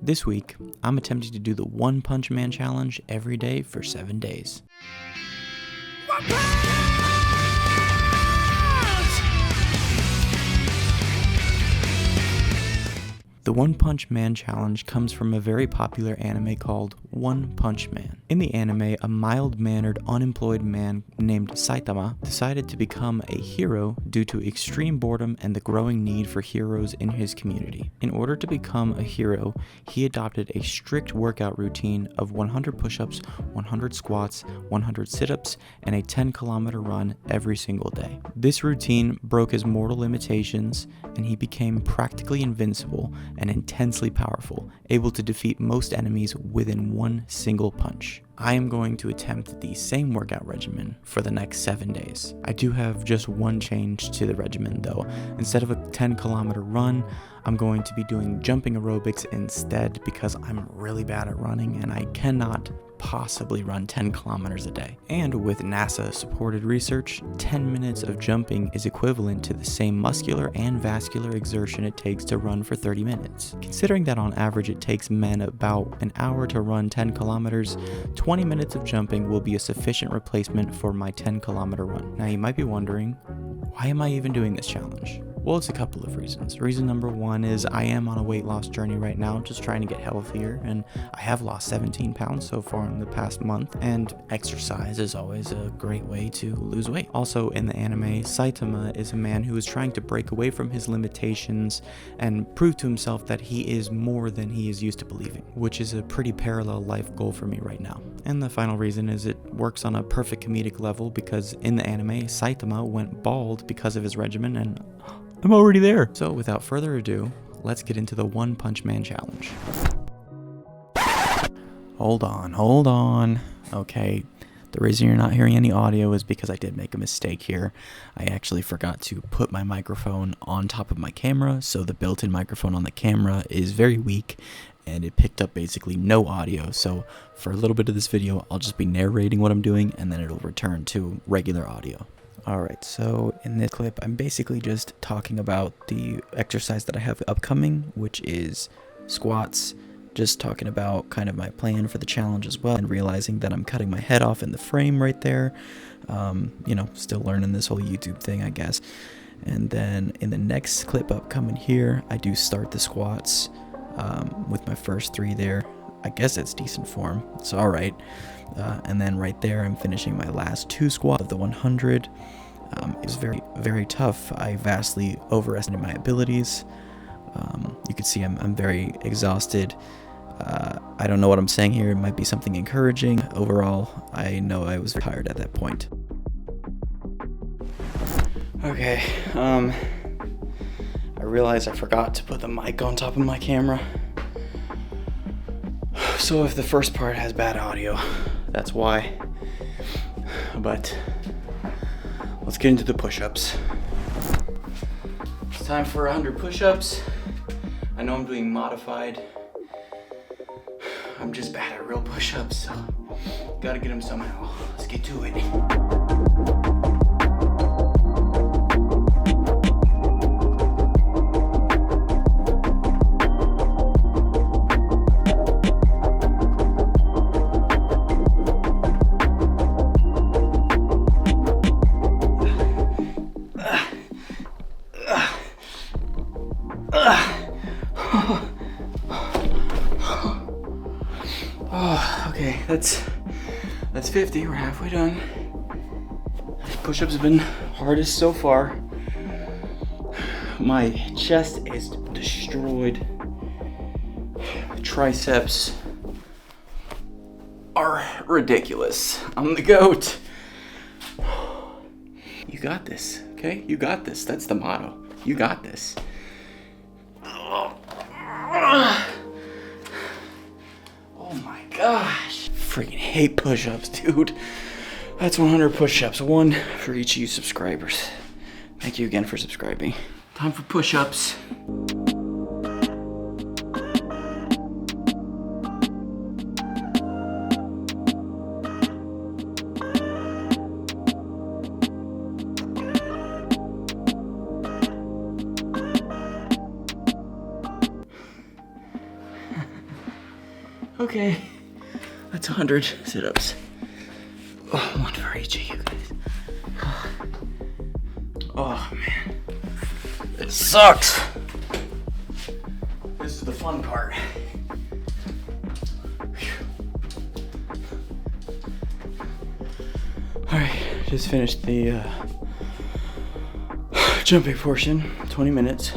This week, I'm attempting to do the One Punch Man challenge every day for 7 days. The One Punch Man challenge comes from a very popular anime called One Punch Man. In the anime, a mild-mannered, unemployed man named Saitama decided to become a hero due to extreme boredom and the growing need for heroes in his community. In order to become a hero, he adopted a strict workout routine of 100 push-ups, 100 squats, 100 sit-ups, and a 10-kilometer run every single day. This routine broke his mortal limitations, and he became practically invincible and intensely powerful, able to defeat most enemies within one single punch. I am going to attempt the same workout regimen for the next 7 days. I do have just one change to the regimen though. Instead of a 10-kilometer run, I'm going to be doing jumping aerobics instead because I'm really bad at running and I cannot possibly run 10 kilometers a day. And with NASA supported research, 10 minutes of jumping is equivalent to the same muscular and vascular exertion it takes to run for 30 minutes. Considering that on average it takes men about an hour to run 10 kilometers, 20 minutes of jumping will be a sufficient replacement for my 10-kilometer run. Now you might be wondering, why am I even doing this challenge? Well, it's a couple of reasons. Reason number one is I am on a weight loss journey right now, just trying to get healthier, and I have lost 17 pounds so far in the past month, and exercise is always a great way to lose weight. Also, in the anime, Saitama is a man who is trying to break away from his limitations and prove to himself that he is more than he is used to believing, which is a pretty parallel life goal for me right now. And the final reason is it works on a perfect comedic level because in the anime, Saitama went bald because of his regimen, and I'm already there. So without further ado, let's get into the One Punch Man challenge. Hold on. Okay, the reason you're not hearing any audio is because I did make a mistake here. I actually forgot to put my microphone on top of my camera, so the built-in microphone on the camera is very weak, and it picked up basically no audio. So for a little bit of this video, I'll just be narrating what I'm doing, and then it'll return to regular audio. Alright, so in this clip, I'm basically just talking about the exercise that I have upcoming, which is squats, just talking about kind of my plan for the challenge as well, and realizing that I'm cutting my head off in the frame right there. Still learning this whole YouTube thing, I guess. And then in the next clip upcoming here, I do start the squats with my first 3 there. I guess that's decent form, it's alright. And then right there, I'm finishing my last 2 squats of the 100. It was very, very tough. I vastly overestimated my abilities. You can see I'm very exhausted. I don't know what I'm saying here. It might be something encouraging. Overall, I know I was very tired at that point. Okay, I realized I forgot to put the mic on top of my camera. So if the first part has bad audio, that's why. But let's get into the push-ups. It's time for 100 push-ups. I know I'm doing modified. I'm just bad at real push-ups, so gotta get them somehow. Let's get to it. Okay, that's 50. We're halfway done. Push-ups have been hardest so far. My chest is destroyed. Triceps are ridiculous. I'm the GOAT. You got this, okay? You got this. That's the motto. You got this. Oh my gosh. Freaking hate push-ups, dude. That's 100 push-ups, 1 for each of you subscribers. Thank you again for subscribing. Time for push-ups. Okay, that's 100 sit-ups. Oh, one for each of you guys. Oh man, it sucks. This is the fun part. Alright, just finished the jumping portion, 20 minutes.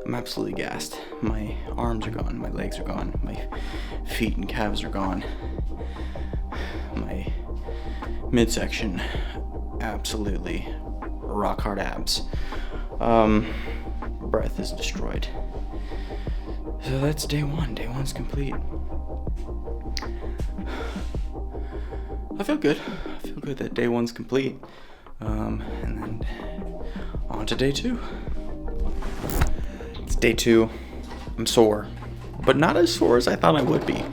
I'm absolutely gassed. My arms are gone, my legs are gone, my feet and calves are gone. My midsection, absolutely rock hard abs. Breath is destroyed. So that's day one. Day one's complete. I feel good. I feel good that day one's complete. And then on to day two. It's day two. I'm sore, but not as sore as I thought I would be.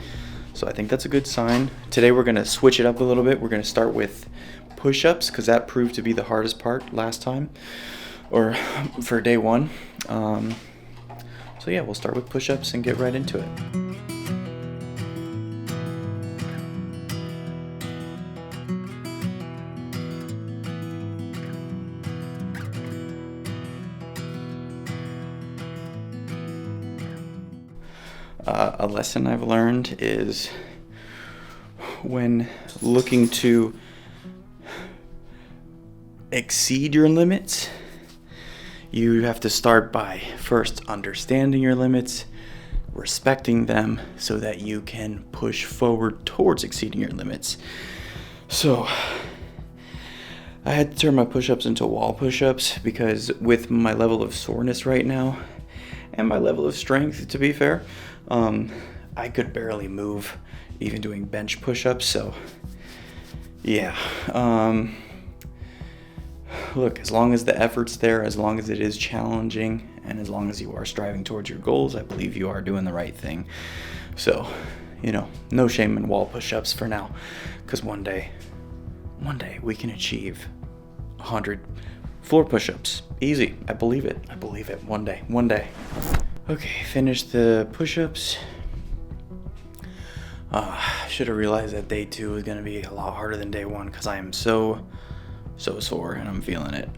So I think that's a good sign. Today we're gonna switch it up a little bit. We're gonna start with push-ups because that proved to be the hardest part last time, or for day one. So yeah, we'll start with push-ups and get right into it. A lesson I've learned is when looking to exceed your limits, you have to start by first understanding your limits, respecting them so that you can push forward towards exceeding your limits. So I had to turn my push-ups into wall push-ups because with my level of soreness right now and my level of strength, to be fair, I could barely move even doing bench push-ups. So yeah, look, as long as the effort's there, as long as it is challenging, and as long as you are striving towards your goals, I believe you are doing the right thing. So, no shame in wall push-ups for now, because one day we can achieve 100 floor push-ups. Easy. I believe it. One day. Okay, finished the push-ups. Should have realized that day two was gonna be a lot harder than day one because I am so sore and I'm feeling it.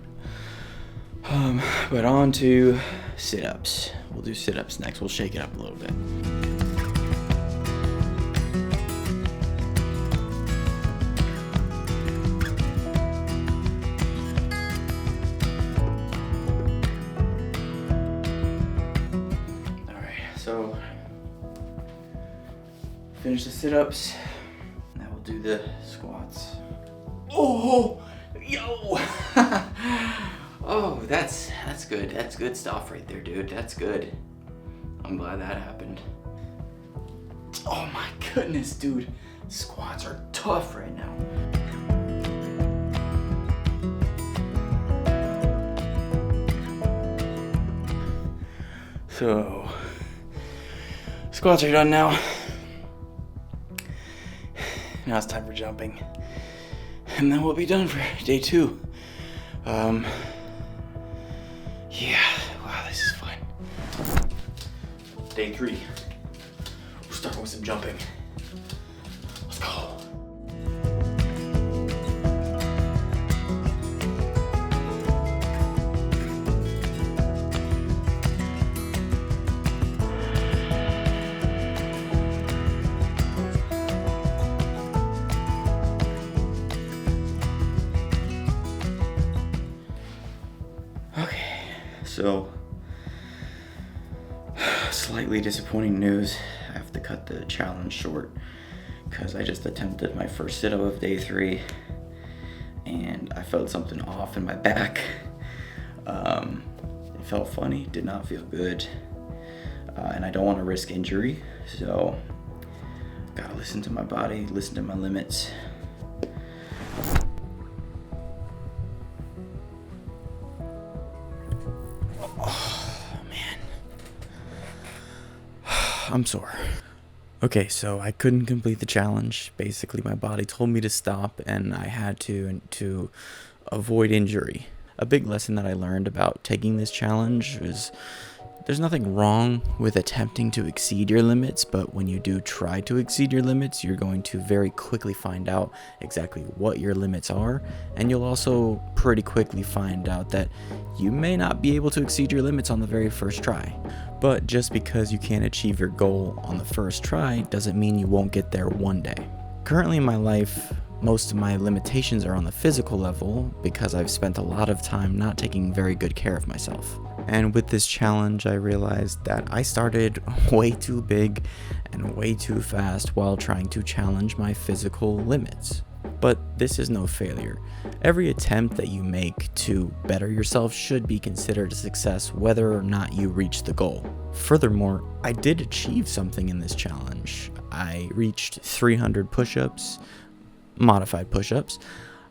But on to sit-ups. We'll do sit-ups next. We'll shake it up a little bit. So, finish the sit-ups. Now we'll do the squats. Oh, yo! Oh, that's good. That's good stuff right there, dude. That's good. I'm glad that happened. Oh my goodness, dude. Squats are tough right now. So, squats are done now. Now it's time for jumping. And then we'll be done for day two. Yeah, wow, this is fun. Day three. We'll start with some jumping. Let's go. So, slightly disappointing news. I have to cut the challenge short because I just attempted my first sit-up of day three and I felt something off in my back. It felt funny, did not feel good, and I don't want to risk injury, so gotta listen to my body, listen to my limits. I'm sore. Okay, so I couldn't complete the challenge. Basically, my body told me to stop, and I had to avoid injury. A big lesson that I learned about taking this challenge was There's nothing wrong with attempting to exceed your limits, but when you do try to exceed your limits, you're going to very quickly find out exactly what your limits are, and you'll also pretty quickly find out that you may not be able to exceed your limits on the very first try. But just because you can't achieve your goal on the first try doesn't mean you won't get there one day. Currently in my life, most of my limitations are on the physical level because I've spent a lot of time not taking very good care of myself. And with this challenge, I realized that I started way too big and way too fast while trying to challenge my physical limits. But this is no failure. Every attempt that you make to better yourself should be considered a success whether or not you reach the goal. Furthermore, I did achieve something in this challenge. I reached 300 push-ups, modified push-ups.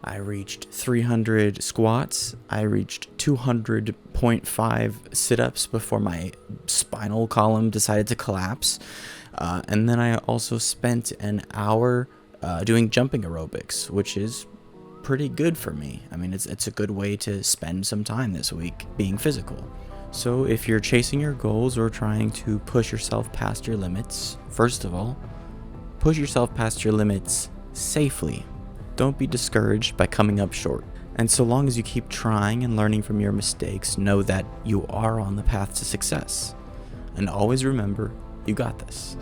I reached 300 squats. I reached 200.5 sit-ups before my spinal column decided to collapse. And then I also spent an hour doing jumping aerobics, which is pretty good for me. I mean, it's a good way to spend some time this week being physical. So if you're chasing your goals or trying to push yourself past your limits, first of all, push yourself past your limits safely. Don't be discouraged by coming up short. And so long as you keep trying and learning from your mistakes, know that you are on the path to success. And always remember, you got this.